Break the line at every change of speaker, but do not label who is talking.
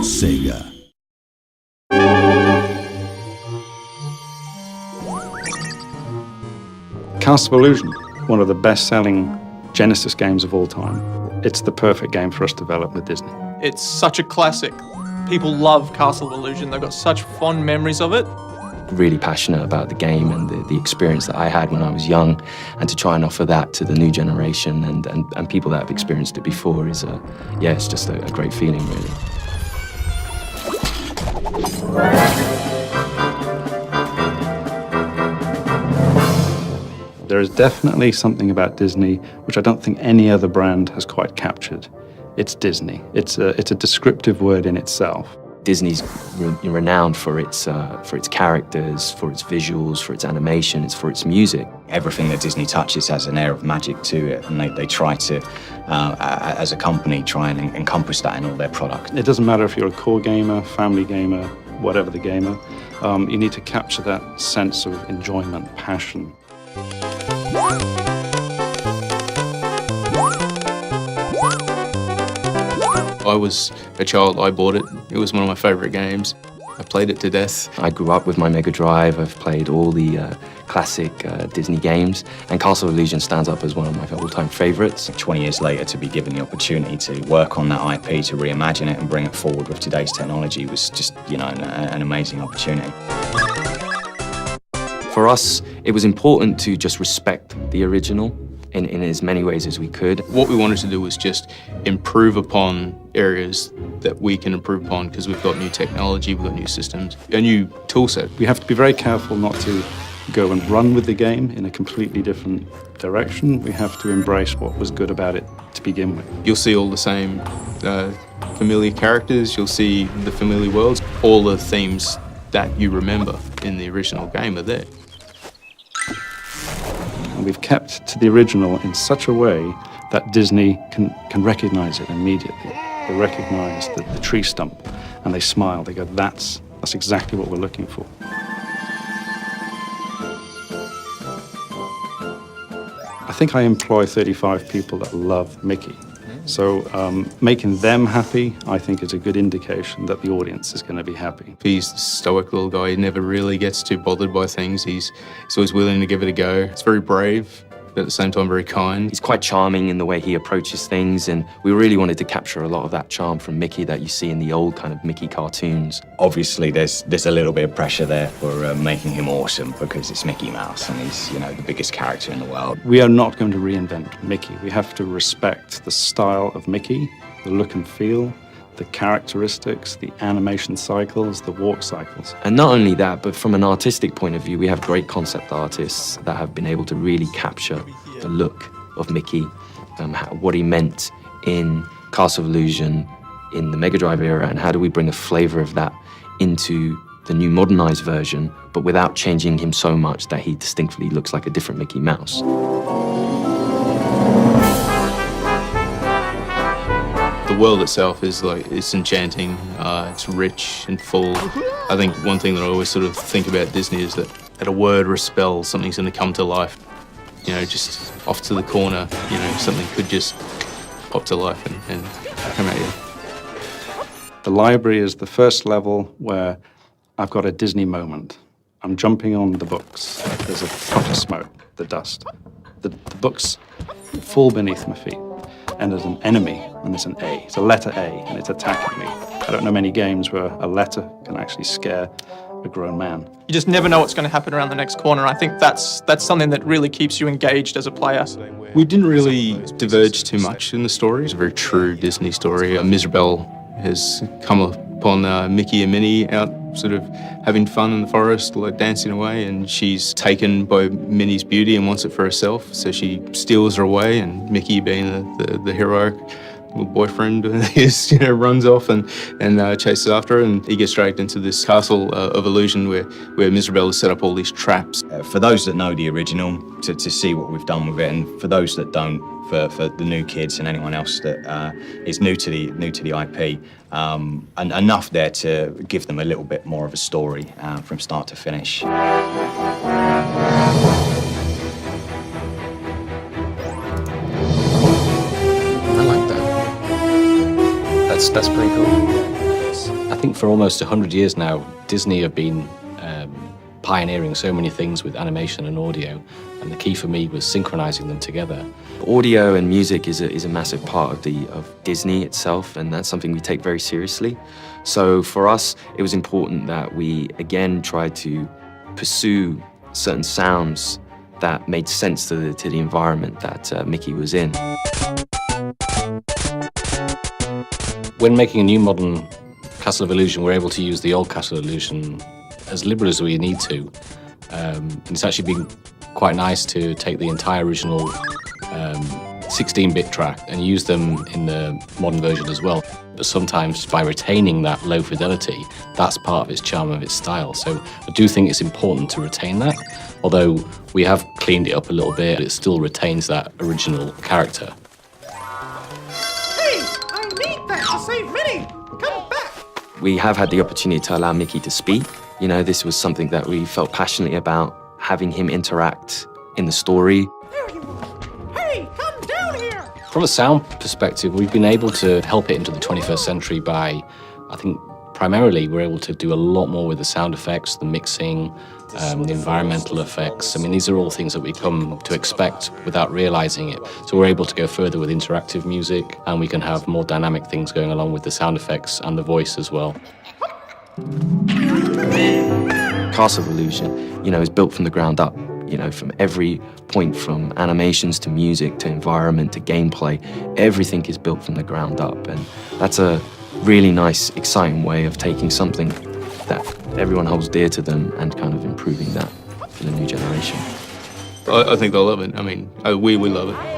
Sega.
Castle of Illusion, one of the best-selling Genesis games of all time. It's the perfect game for us to develop with Disney.
It's such a classic. People love Castle of Illusion. They've got such fond memories of it.
Really passionate about the game and the experience that I had when I was young, and to try and offer that to the new generation and people that have experienced it before is, it's just a great feeling, really.
There is definitely something about Disney which I don't think any other brand has quite captured. It's Disney. It's a descriptive word in itself.
Disney's renowned for its characters, for its visuals, for its animations, for its music.
Everything that Disney touches has an air of magic to it, and they try to, as a company, try and encompass that in all their products.
It doesn't matter if you're a core gamer, family gamer, whatever the gamer, you need to capture that sense of enjoyment, passion.
I was a child, I bought it. It was one of my favourite games. I played it to death.
I grew up with my Mega Drive. I've played all the classic Disney games, and Castle of Illusion stands up as one of my all-time favourites.
20 years later, to be given the opportunity to work on that IP, to reimagine it and bring it forward with today's technology was just, an amazing opportunity.
For us, it was important to just respect the original in as many ways as we could.
What we wanted to do was just improve upon areas that we can improve upon, because we've got new technology, we've got new systems, a new tool set.
We have to be very careful not to go and run with the game in a completely different direction. We have to embrace what was good about it to begin with.
You'll see all the same familiar characters, you'll see the familiar worlds, all the themes that you remember in the original game are there.
And we've kept to the original in such a way that Disney can recognize it immediately. They recognize the tree stump and they smile. They go, that's exactly what we're looking for. I think I employ 35 people that love Mickey. So making them happy, I think, is a good indication that the audience is going to be happy.
He's a stoic little guy. He never really gets too bothered by things. He's always willing to give it a go. He's very brave, but at the same time very kind.
He's quite charming in the way he approaches things, and we really wanted to capture a lot of that charm from Mickey that you see in the old kind of Mickey cartoons.
Obviously, there's a little bit of pressure there for making him awesome, because it's Mickey Mouse and he's, the biggest character in the world.
We are not going to reinvent Mickey. We have to respect the style of Mickey, the look and feel, the characteristics, the animation cycles, the walk cycles.
And not only that, but from an artistic point of view, we have great concept artists that have been able to really capture the look of Mickey, what he meant in Castle of Illusion, in the Mega Drive era, and how do we bring a flavor of that into the new modernized version, but without changing him so much that he distinctly looks like a different Mickey Mouse.
The world itself is it's enchanting, it's rich and full. I think one thing that I always sort of think about Disney is that at a word or a spell, something's going to come to life. Just off to the corner, something could just pop to life and come at you.
The library is the first level where I've got a Disney moment. I'm jumping on the books. There's a puff of smoke, the dust. The books fall beneath my feet. And there's an enemy, and there's an A. It's a letter A, and it's attacking me. I don't know many games where a letter can actually scare a grown man.
You just never know what's going to happen around the next corner. I think that's something that really keeps you engaged as a player.
We didn't really diverge too much in the story. It's a very true Disney story. Mirabel has come upon Mickey and Minnie out sort of having fun in the forest, dancing away, and she's taken by Minnie's beauty and wants it for herself, so she steals her away, and Mickey, being the heroic little boyfriend, runs off and chases after her, and he gets dragged into this castle of illusion where Mirabel has set up all these traps.
For those that know the original, to see what we've done with it, and for those that don't, for the new kids and anyone else that is new to the IP, and enough there to give them a little bit more of a story from start to finish.
I like that. That's pretty cool.
think for almost 100 years now, Disney have been pioneering so many things with animation and audio, and the key for me was synchronizing them together.
Audio and music is a massive part of Disney itself, and that's something we take very seriously. So for us, it was important that we again tried to pursue certain sounds that made sense to the environment that Mickey was in.
When making a new modern Castle of Illusion, we're able to use the old Castle of Illusion as liberal as we need to. And it's actually been quite nice to take the entire original 16-bit track and use them in the modern version as well. But sometimes by retaining that low fidelity, that's part of its charm, of its style. So I do think it's important to retain that. Although we have cleaned it up a little bit, it still retains that original character.
Hey, I need that to save Minnie! Come back!
We have had the opportunity to allow Mickey to speak. You know, this was something that we felt passionately about, having him interact in the story.
There you are! Hey, come down here!
From a sound perspective, we've been able to help it into the 21st century by, I think, primarily we're able to do a lot more with the sound effects, the mixing, the environmental effects. I mean, these are all things that we come to expect without realizing it. So we're able to go further with interactive music, and we can have more dynamic things going along with the sound effects and the voice as well.
Castle of Illusion, you know, is built from the ground up. You know, from every point, from animations to music to environment to gameplay, everything is built from the ground up. And that's a really nice, exciting way of taking something that everyone holds dear to them and kind of improving that for the new generation.
I think they'll love it. I mean, we love it.